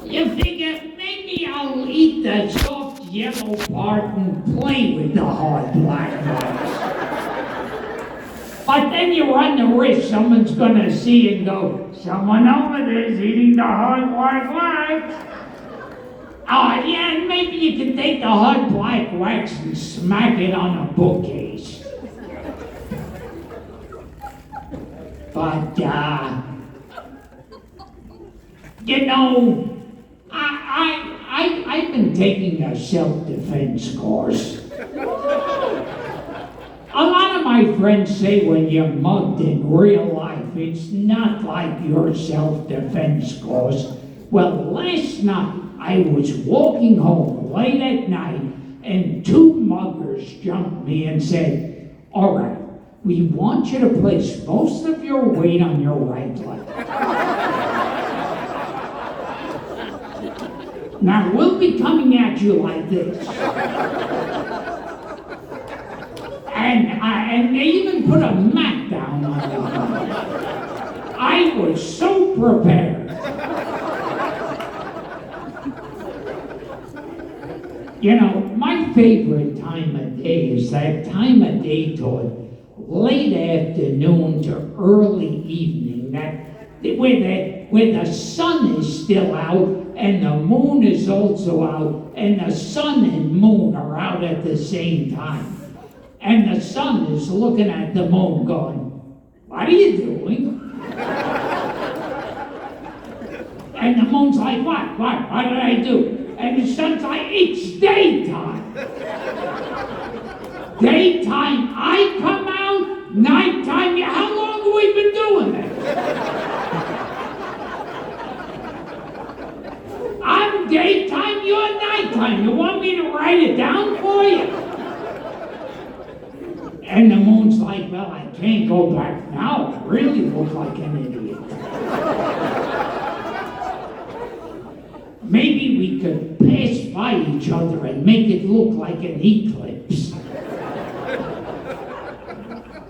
You figure maybe I'll eat the soft yellow part and play with the hard black ones. But then you run the risk someone's gonna see and go, someone over there's eating the hard white wax. Oh, yeah, and maybe you can take the hard black wax and smack it on a bookcase. But, you know, I've been taking a self-defense course. A lot of my friends say when you're mugged in real life, it's not like your self-defense course. Well, last night, I was walking home late at night, and two muggers jumped me and said, all right, we want you to place most of your weight on your right leg. Now, we'll be coming at you like this. And they even put a mat down on it. I was so prepared. You know, my favorite time of day is that time of day toward late afternoon to early evening, where the sun is still out and the moon is also out, and the sun and moon are out at the same time. And the sun is looking at the moon going, what are you doing? And the moon's like, what did I do? And the sun's like, it's daytime. Daytime, I come out, nighttime, how long have we been doing this? I'm daytime, you're nighttime. You want me to write it down for you? And the moon's like, well, I can't go back now. I really look like an idiot. Maybe we could pass by each other and make it look like an eclipse.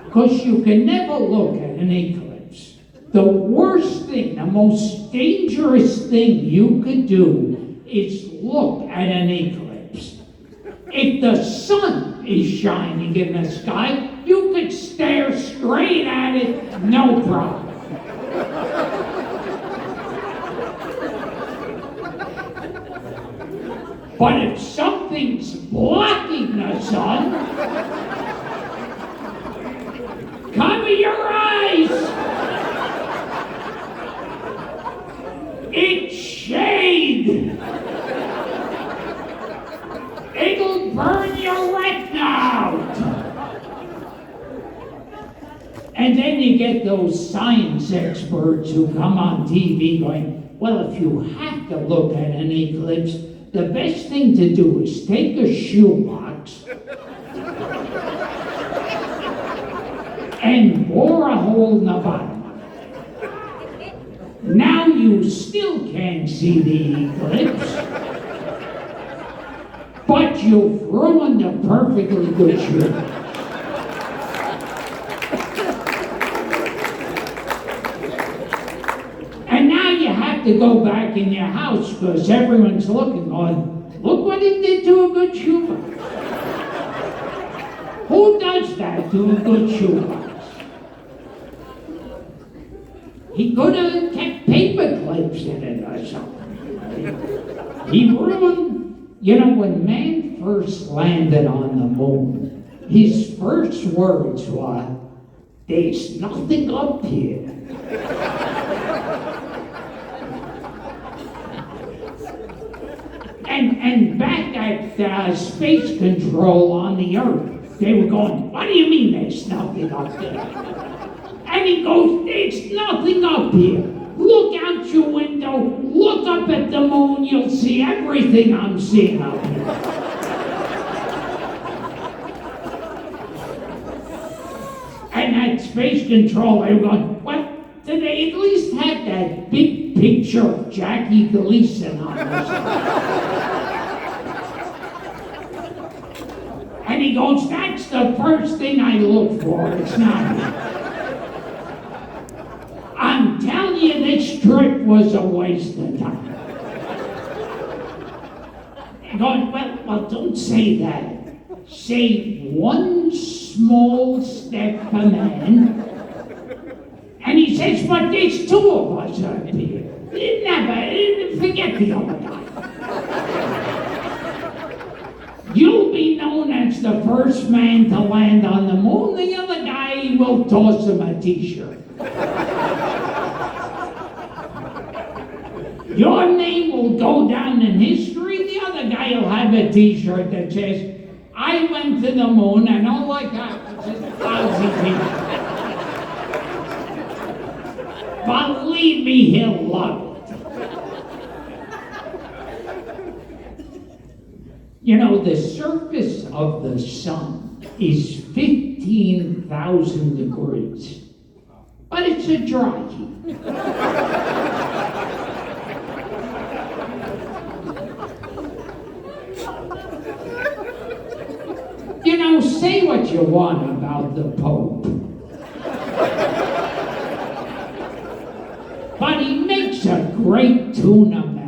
Because you can never look at an eclipse. The worst thing, the most dangerous thing you could do is look at an eclipse. If the sun is shining in the sky, you could stare straight at it, no problem. But if something's blocking the sun, cover your eyes. It's shade. It'll burn your retina out. And then you get those science experts who come on TV going, well, if you have to look at an eclipse, the best thing to do is take a shoebox and bore a hole in the bottom of it. Now you still can't see the eclipse, but you've ruined a perfectly good shoebox. To go back in your house because everyone's looking on, look what he did to a good shoebox. Who does that to a good shoebox? He could have kept paper clips in it or something. He ruined, you know, when man first landed on the moon, his first words were, there's nothing up here. And back at space control on the Earth, they were going, what do you mean there's nothing up there? And he goes, there's nothing up here. Look out your window, look up at the moon, you'll see everything I'm seeing up here. And at space control, they were going, well, did they at least have that big picture of Jackie Gleason on the side? And he goes, that's the first thing I look for. It's not me. I'm telling you, this trip was a waste of time. Going, well, don't say that. Say one small step for man. And he says, but there's two of us up here. Never, forget the other guy. You'll be known as the first man to land on the moon. The other guy will toss him a t-shirt. Your name will go down in history. The other guy will have a t-shirt that says, I went to the moon and all I got was a lousy t-shirt. Believe me, he'll love it. You know, the surface of the sun is 15,000 degrees, but it's a dry heat. You know, say what you want about the Pope, but he makes a great tuna melt.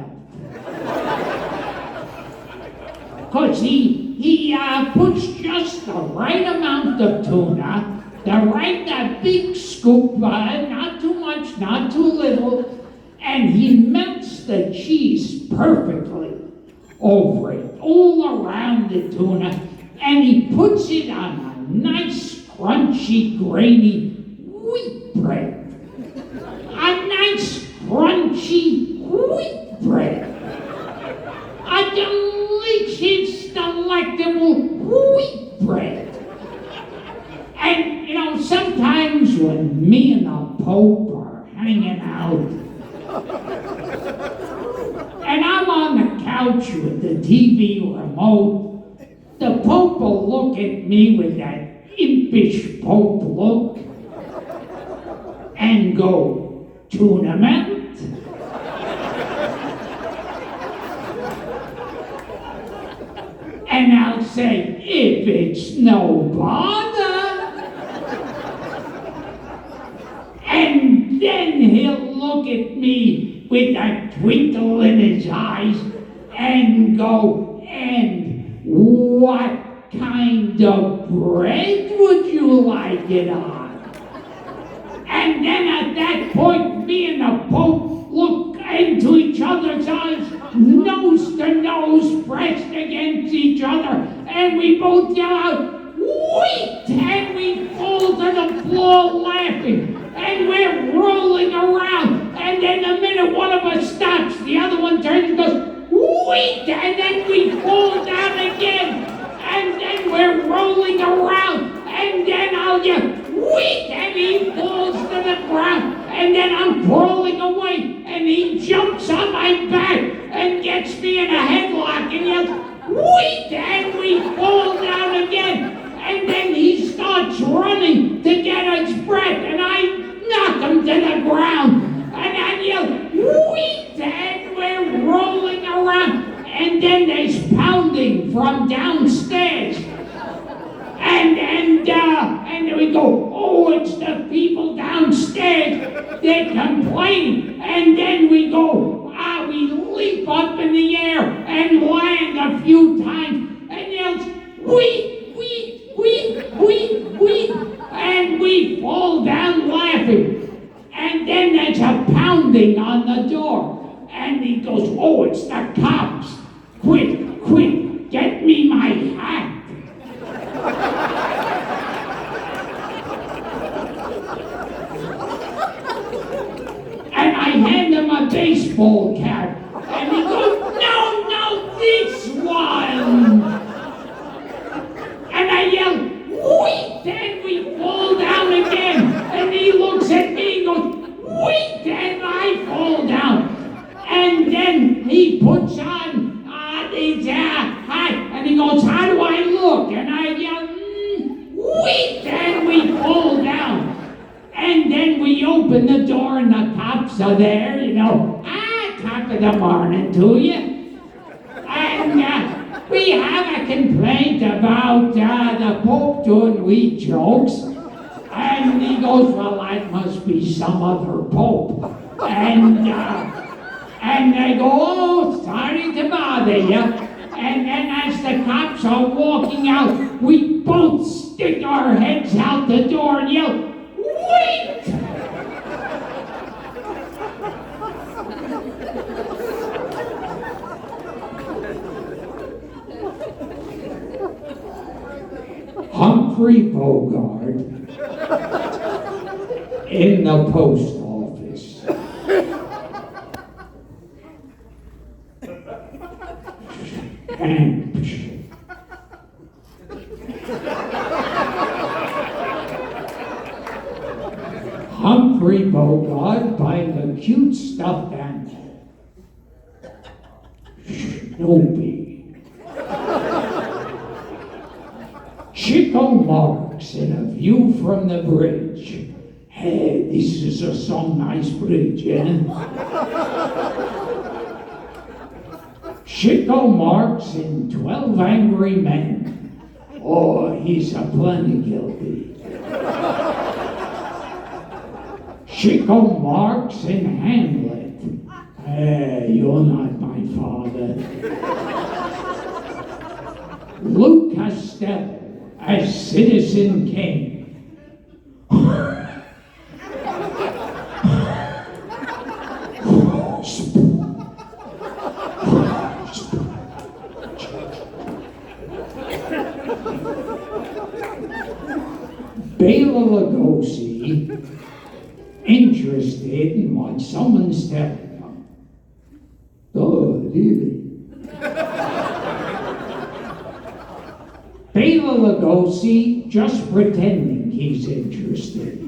Because he puts just the right amount of tuna, the big scoop, not too much, not too little, and he melts the cheese perfectly over it, all around the tuna, and he puts it on a nice, crunchy, grainy wheat bread. A nice, crunchy wheat bread. A delicious, delectable wheat bread. And, you know, sometimes when me and the Pope are hanging out, and I'm on the couch with the TV remote, the Pope will look at me with that impish Pope look and go, tuna melt? And I'll say, if it's no bother. And then he'll look at me with a twinkle in his eyes and go, and what kind of bread would you like it on? And then at that point, me and the Pope look into each other's eyes, nose to nose, pressed against each other, and we both yell out, wheat! And we fall to the floor laughing, and we're rolling around, and then the minute one of us stops, the other one turns and goes, wheat! And then we fall down again, and then we're rolling around, and then I'll yell, wheat! And he falls to the ground, and then I'm crawling away, and he jumps on my back and gets me in a headlock and yells, wheat! And we fall down again, and then he starts running to get his breath, and I knock him to the ground, and I yell, wheat! And we're rolling around, and then there's pounding from downstairs. And we go, oh, it's the people downstairs. They're complaining. And then we go, we leap up in the air and land a few times and yells, wheat, wheat, wheat, wheat, wheat. And we fall down laughing. And then there's a pounding on the door. And he goes, oh, it's the cops. Quick, quick, get me my hat. And I hand him a baseball cap. And he goes, no, this one. And I yell, wheat! And we fall down again. And he looks at me and goes, wheat! And I fall down. And then he puts on his hat. And he goes, how do I look? And I yell, wheat! And we fall down. And then we open the door and the cops are there, you know. Top of the morning to you. And we have a complaint about the Pope doing wheat jokes. And he goes, well, that must be some other Pope. And they go, oh, sorry to bother you. And then as the cops are walking out, we both stick our heads out the door and yell, "Wait!" Humphrey Bogart in the post office. Humphrey Bogart buying a cute stuffed animal. Snoopy. Chico Marx in A View from the Bridge. Hey, this is some nice bridge, eh? Chico Marx in 12 Angry Men. Oh, he's a plenty guilty. Chico Marx in Hamlet. Hey, you're not my father. Luke Costello as Citizen Kane. Bela Lugosi interested in what someone's telling him. Oh, really? Bela Lugosi just pretending he's interested.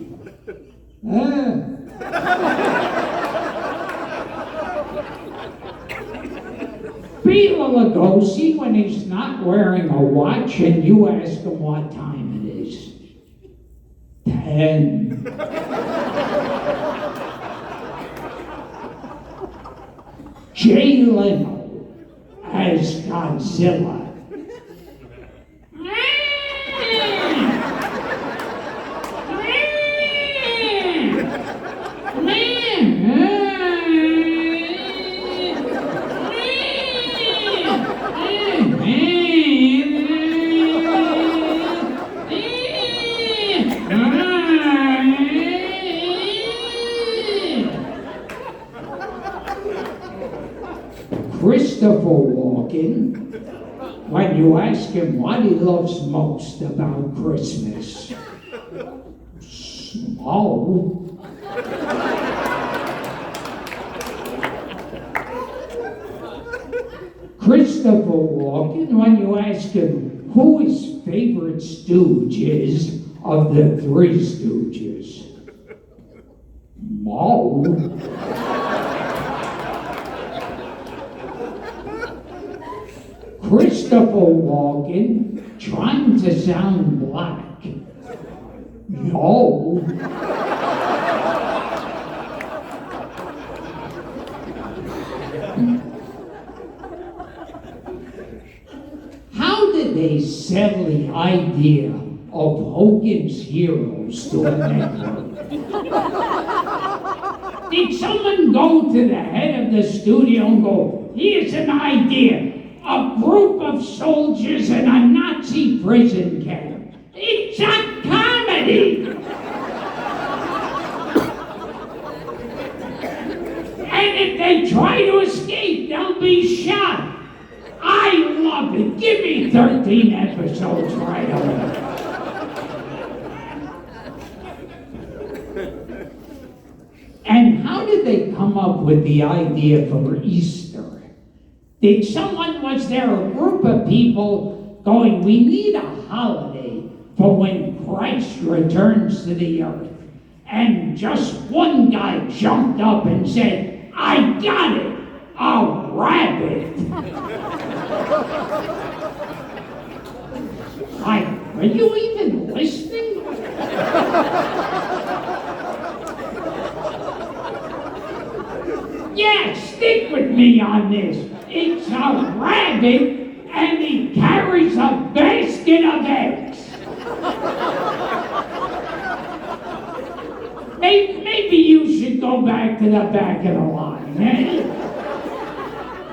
Bela Lugosi when he's not wearing a watch and you ask him what time it is. 10. Jay Leno as Godzilla. Christopher Walken, when you ask him what he loves most about Christmas, small. Christopher Walken, when you ask him who his favorite stooge is of the Three Stooges, Moe. Christopher Walken trying to sound black. Yo. How did they sell the idea of Hogan's Heroes to a network? Did someone go to the head of the studio and go, here's an idea. A group of soldiers in a Nazi prison camp. It's a comedy! And if they try to escape, they'll be shot. I love it. Give me 13 episodes right away. And how did they come up with the idea for Easter? Was there a group of people going, we need a holiday for when Christ returns to the earth? And just one guy jumped up and said, I got it, a rabbit. Are you even listening? Yeah, stick with me on this. It's a rabbit, and he carries a basket of eggs. Maybe you should go back to the back of the line, eh?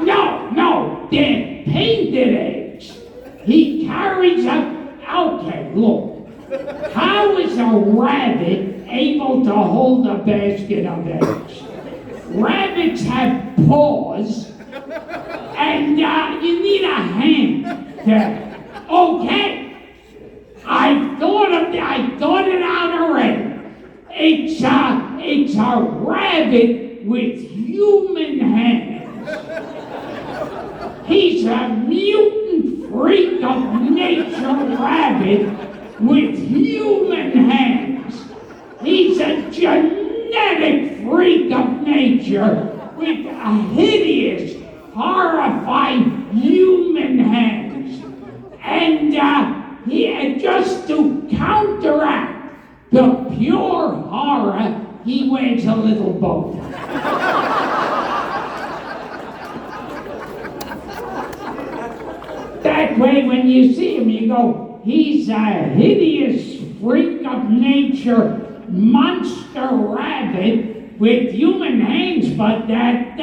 No, they're painted eggs. He carries up. Okay, look. How is a rabbit able to hold a basket of eggs? Rabbits have paws, and you need a hand to. Okay, I thought it out already. It's a rabbit with human hands. He's a mutant freak of nature rabbit with human hands. He's a genetic freak of nature with a hideous, horrifying human hands. And he just to counteract the pure horror, he wears a little bow tie. That way, when you see him, you go, he's a hideous freak of nature, monster rabbit with human hands, but that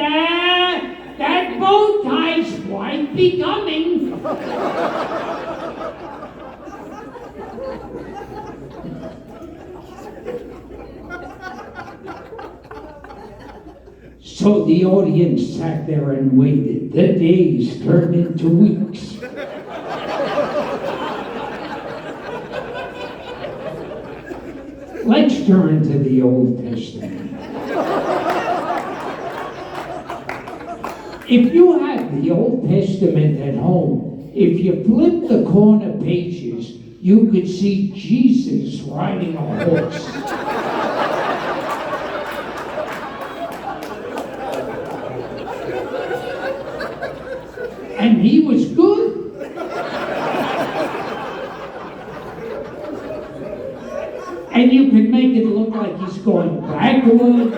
bow tie's quite becoming. So the audience sat there and waited. The days turned into weeks. Let's turn to the Old Testament. If you have the Old Testament at home, if you flip the corner pages, you could see Jesus riding a horse. And he was good. And you can make it look like he's going backwards.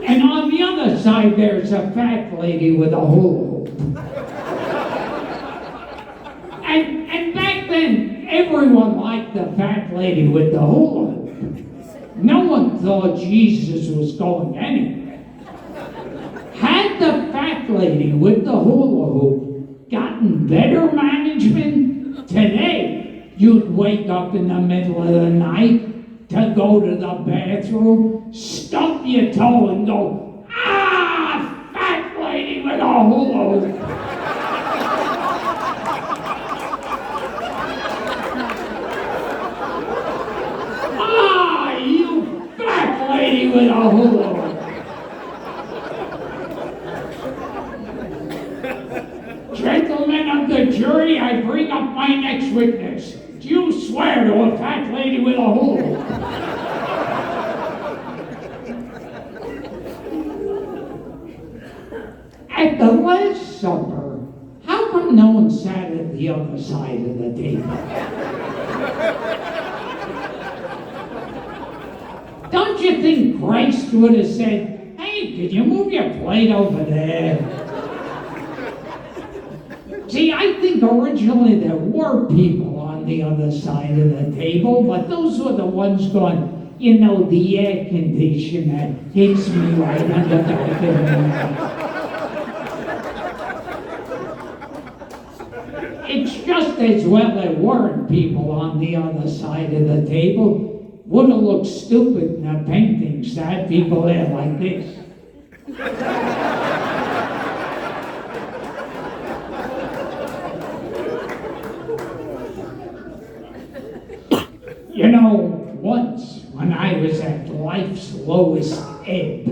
And on the other side, there's a fat lady with a hula hoop. And back then, everyone liked the fat lady with the hula hoop. No one thought Jesus was going anywhere. Had the fat lady with the hula hoop gotten better management today, you'd wake up in the middle of the night to go to the bathroom, stub your toe and go, ah, fat lady with a hula hoop. Ah, you fat lady with a hula hoop. Gentlemen of the jury, I bring up my next witness. Do you swear to a fat lady with a hula hoop? At the Last Supper, how come no one sat at the other side of the table? Don't you think Christ would have said, hey, could you move your plate over there? See, I think originally there were people on the other side of the table, but those were the ones going, you know, the air conditioner hits me right on the back of the neck. It's just as well there weren't people on the other side of the table. Would have looked stupid in a painting, sad people there like this. You know, once when I was at life's lowest ebb,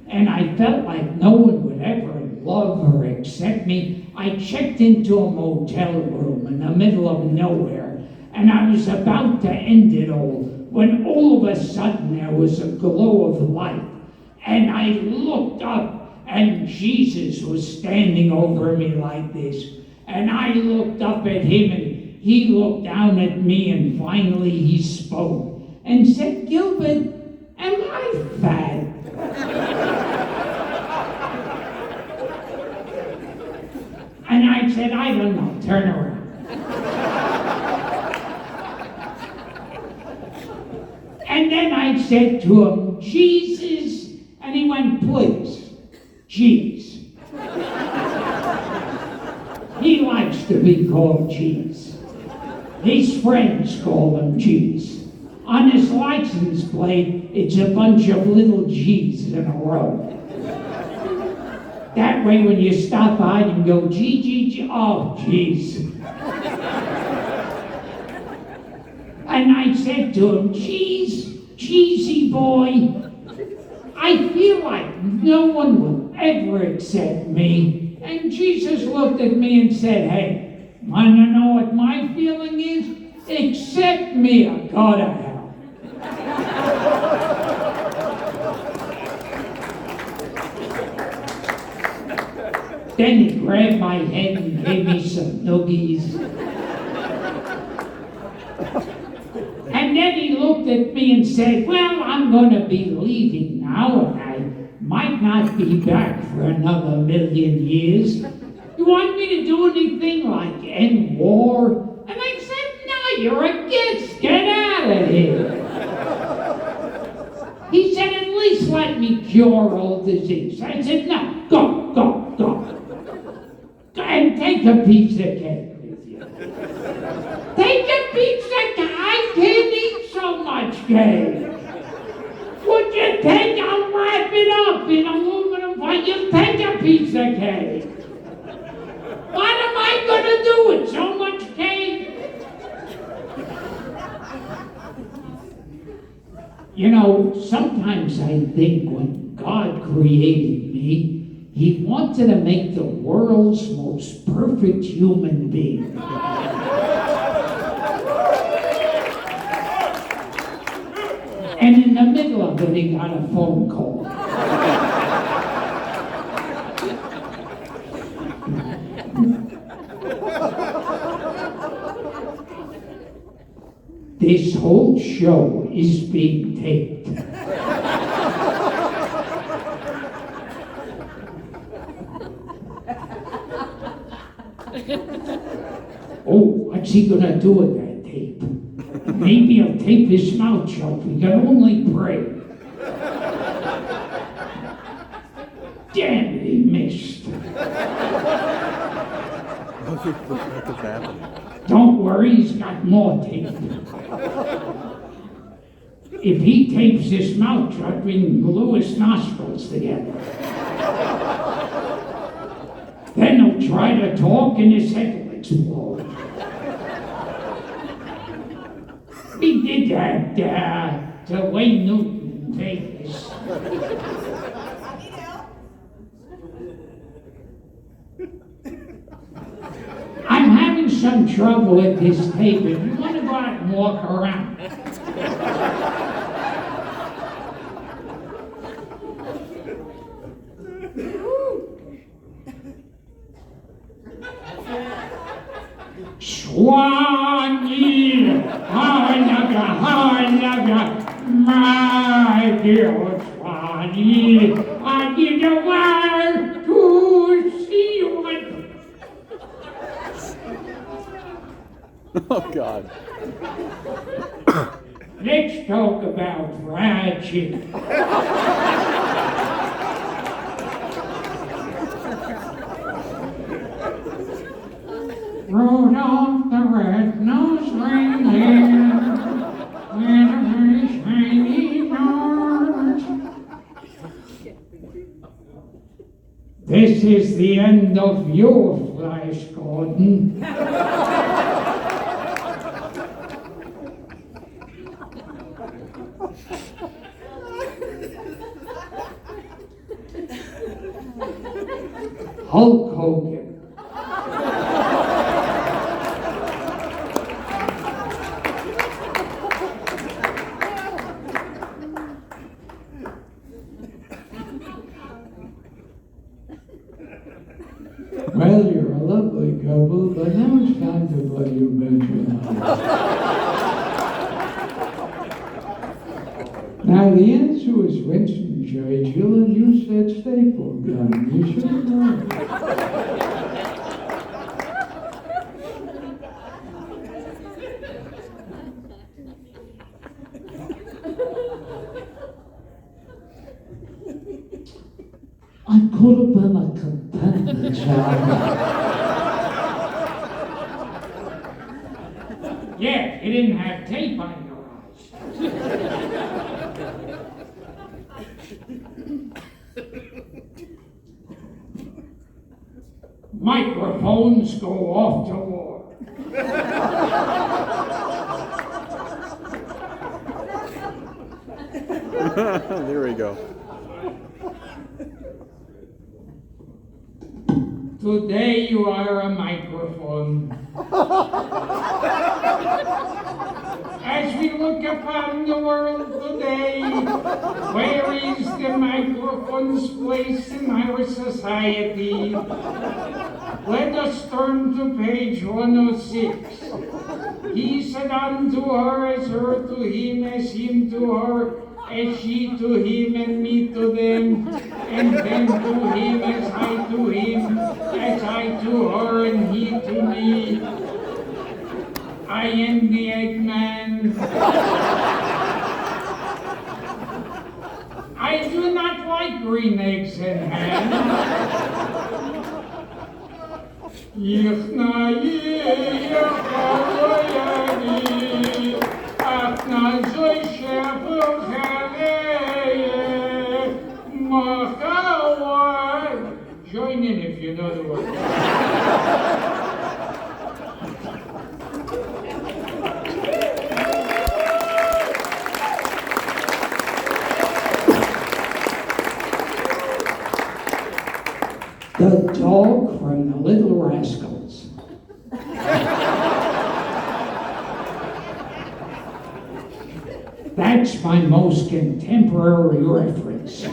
and I felt like no one would ever love or accept me, I checked into a motel room in the middle of nowhere, and I was about to end it all, when all of a sudden there was a glow of light, and I looked up, and Jesus was standing over me like this, and I looked up at him, and he looked down at me, and finally he spoke and said, Gilbert, am I fat? And I said, I don't know, turn around. And then I said to him, Jesus, and he went, please. Cheese. He likes to be called Cheese. His friends call him Cheese. On his license plate, it's a bunch of little G's in a row. That way, when you stop by, you can go, G, G, G, oh, jeez. And I said to him, Cheese, cheesy boy, I feel like no one will ever accept me. And Jesus looked at me and said, hey, want to know what my feeling is? Accept me or go to hell. Then he grabbed my head and gave me some noogies. And then he looked at me and said, well, I'm going to be leaving now, and I might not be back for another 1,000,000 years. You want me to do anything like end war? And I said, no, you're a guest. Get out of here. He said, at least let me cure all disease. I said, no, go, go, go. And take a piece of cake with you. Take a piece of cake. I can't eat so much cake. Would you take, I'll wrap it up in aluminum foil. You take a piece of cake. What am I going to do with so much cake? You know, sometimes I think when God created me, He wanted to make the world's most perfect human being. And in the middle of it, he got a phone call. This whole show is being taped. Oh, what's he gonna do with that tape? Maybe he'll tape his mouth shut. We can only pray. Damn it, he missed. Don't worry, he's got more tape. If he tapes his mouth shut, we can glue his nostrils together. Then he'll try to talk and his head will explode. We did that to Wayne Newton in Vegas. I'm having some trouble with this tape. If you want to go out and walk around. Swanee, I love you, my dear Swanee. I did the world to see you. Oh, God. Let's talk about fried chicken. Rudolph the red-nosed reindeer with a very shiny nose. This is the end of your Flash Gordon. Hulk Hogan. Well, you're a lovely couple, but now it's time to play you bet your life. Now, the answer was Winston Churchill, and you said staple gun. You should know. I could have been a contender, Charlie. Yeah, you didn't have tape on your eyes. Microphones go off to war. There we go. Today you are a microphone. As we look upon the world today, where is the microphone's place in our society? Let us turn to page 106. He said unto her as her to him, as him to her, as she to him, and me to them, and then to him as I to him, as I to her, and he to me. I am the Eggman. I do not like green eggs and ham. Join in if you know the words. The dog from the Little Rascals. That's my most contemporary reference.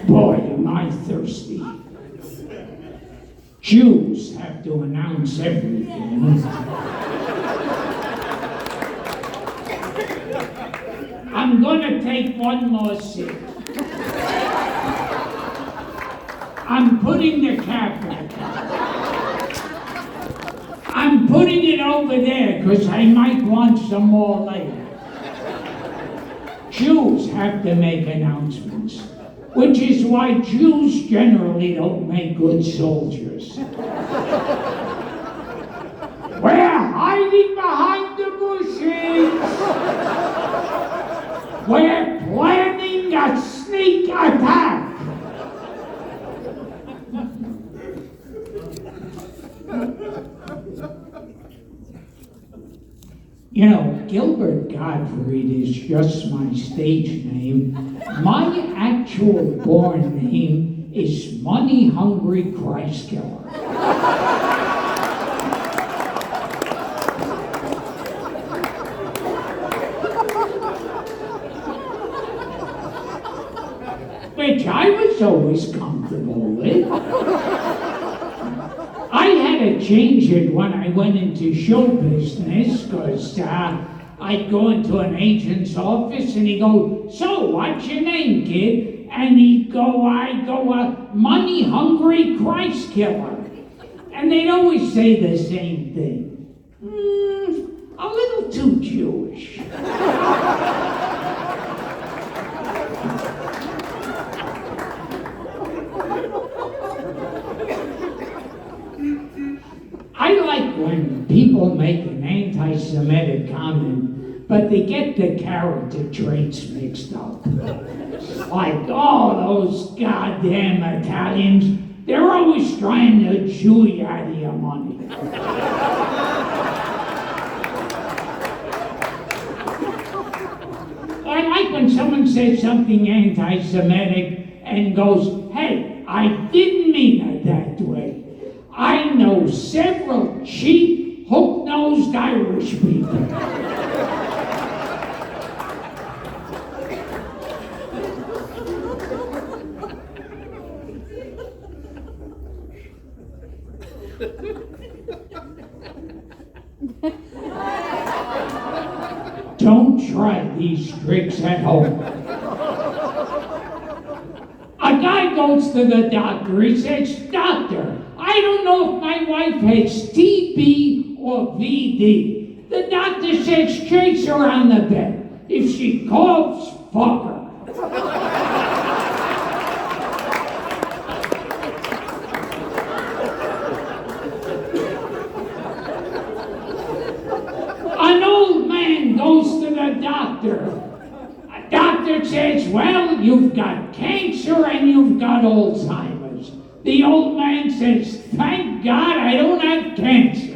Boy, am I thirsty. Jews have to announce everything. I'm gonna take one more sip. I'm putting the cap back. I'm putting it over there because I might want some more later. Jews have to make announcements, which is why Jews generally don't make good soldiers. We're hiding behind the bushes. We're planning a sneak attack. You know, Gilbert Gottfried is just my stage name. My actual born name is Money Hungry Christ Killer. Which I was always comfortable with. I had to change it when I went into show business, because I'd go into an agent's office and he'd go, "So, what's your name, kid?" And I'd go, "Money Hungry Christ Killer." And they'd always say the same thing. A little too Jewish. I like when people make an anti-Semitic comment, but they get the character traits mixed up. Like, oh, those goddamn Italians, they're always trying to chew you out of your money. I like when someone says something anti-Semitic and goes, "Hey, I didn't mean it that way. I know several cheap, hook-nosed Irish people." Don't try these tricks at home. A guy goes to the doctor. He says, "Doctor, I I don't know if my wife has TB or VD. The doctor says chase her on the bed. If she coughs, fuck her. An old man goes to the doctor. A doctor says, well, you've got cancer and you've got Alzheimer's. The old man says, thank God I don't have cancer.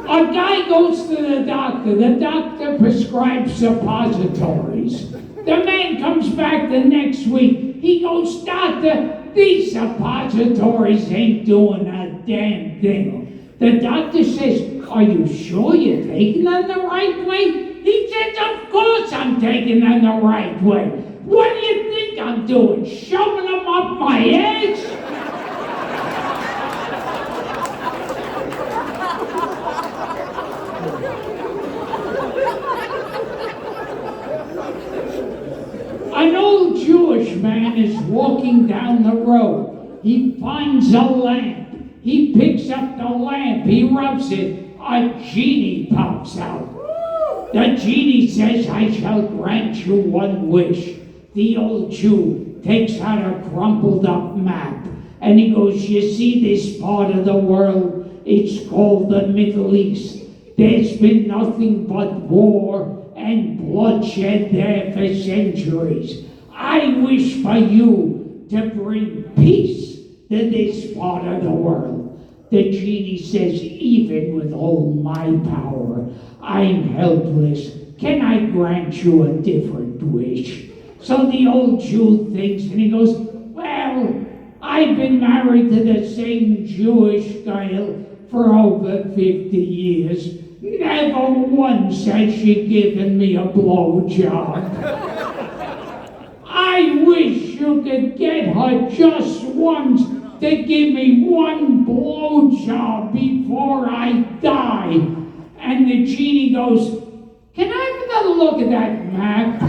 A guy goes to the doctor. The doctor prescribes suppositories. The man comes back the next week. He goes, doctor, these suppositories ain't doing a damn thing. The doctor says, are you sure you're taking them the right way? He says, of course I'm taking them the right way. What do you think I'm doing? Shoving them up my ass? An old Jewish man is walking down the road. He finds a lamp. He picks up the lamp. He rubs it. A genie pops out. The genie says, I shall grant you one wish. The old Jew takes out a crumpled up map. And he goes, you see this part of the world? It's called the Middle East. There's been nothing but war and bloodshed there for centuries. I wish for you to bring peace to this part of the world. The genie says, even with all my power, I'm helpless. Can I grant you a different wish? So the old Jew thinks, and he goes, well, I've been married to the same Jewish girl for over 50 years. Never once has she given me a blowjob. I wish you could get her just once to give me one blowjob before I die. And the genie goes, can I have another look at that map?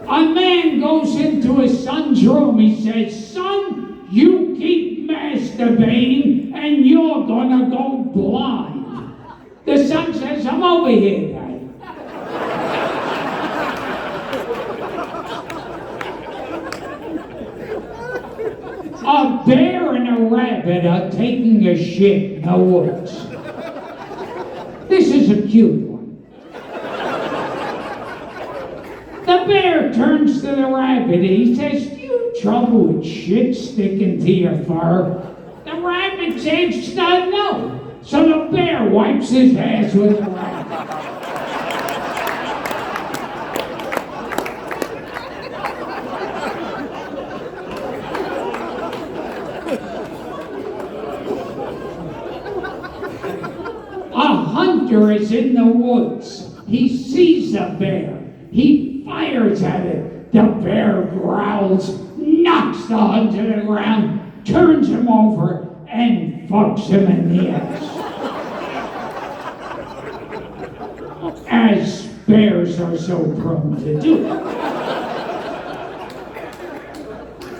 A man goes into his son's room. He says, son, you keep masturbating and you're gonna go blind. The son says, I'm over here, Daddy. A bear and a rabbit are taking a shit in the woods. This is a cute one. The bear turns to the rabbit. He says, do you have trouble with shit sticking to your fur? The rabbit says, no. So the bear wipes his ass with the rabbit. A hunter is in the woods. He sees a bear. He fires at it. The bear growls, knocks the hunter to the ground, turns him over, and fucks him in the ass. As bears are so prone to do.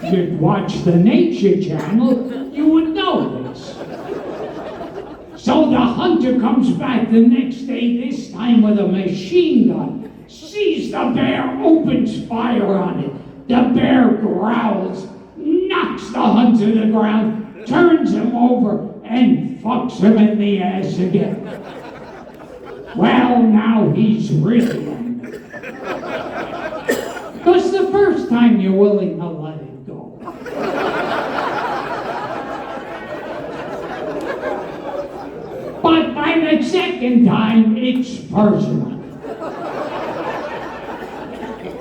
If you'd watch the Nature Channel, you would know this. So the hunter comes back the next day, this time with a machine gun, sees the bear, opens fire on it. The bear growls, knocks the hunter to the ground, turns him over, and fucks him in the ass again. Well, now he's really angry. Because the first time you're willing to let it go. But by the second time, it's personal.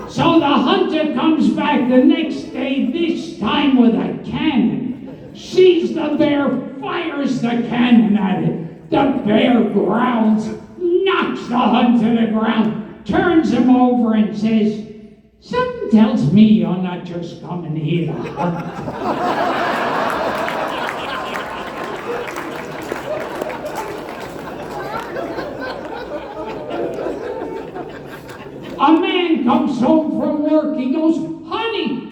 So the hunter comes back the next day, this time with a cannon. Sees the bear, fires the cannon at it. The bear growls, knocks the hunter to the ground, turns him over and says, something tells me you're not just coming here to hunt. work. He goes, honey,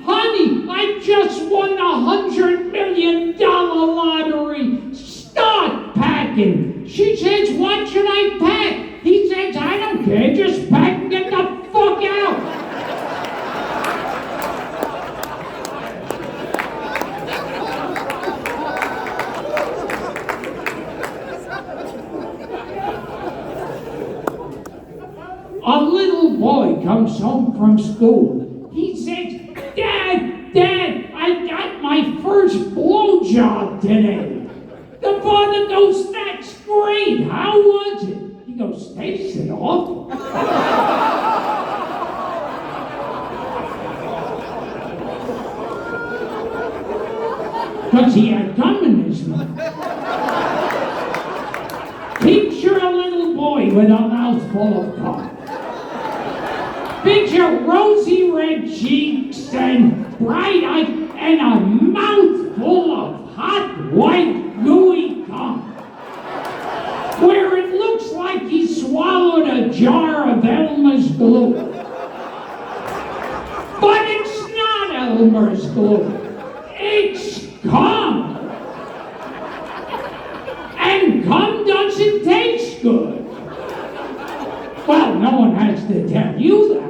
I just won the $100 million lottery. Start packing. She says, what should I pack? He says, I don't care, just pack and get the fuck out. A little boy comes home from school. He says, Dad, I got my first blowjob today. The father goes, that's great. How was it? He goes, tasted awful. Because he had gum in his mouth. Picture a little boy with a mouthful of cum. Picture rosy red cheeks and bright eyes and a mouthful of hot white gooey cum. Where it looks like he swallowed a jar of Elmer's glue. But it's not Elmer's glue. It's cum. And cum doesn't taste good. Well, no one has to tell you that.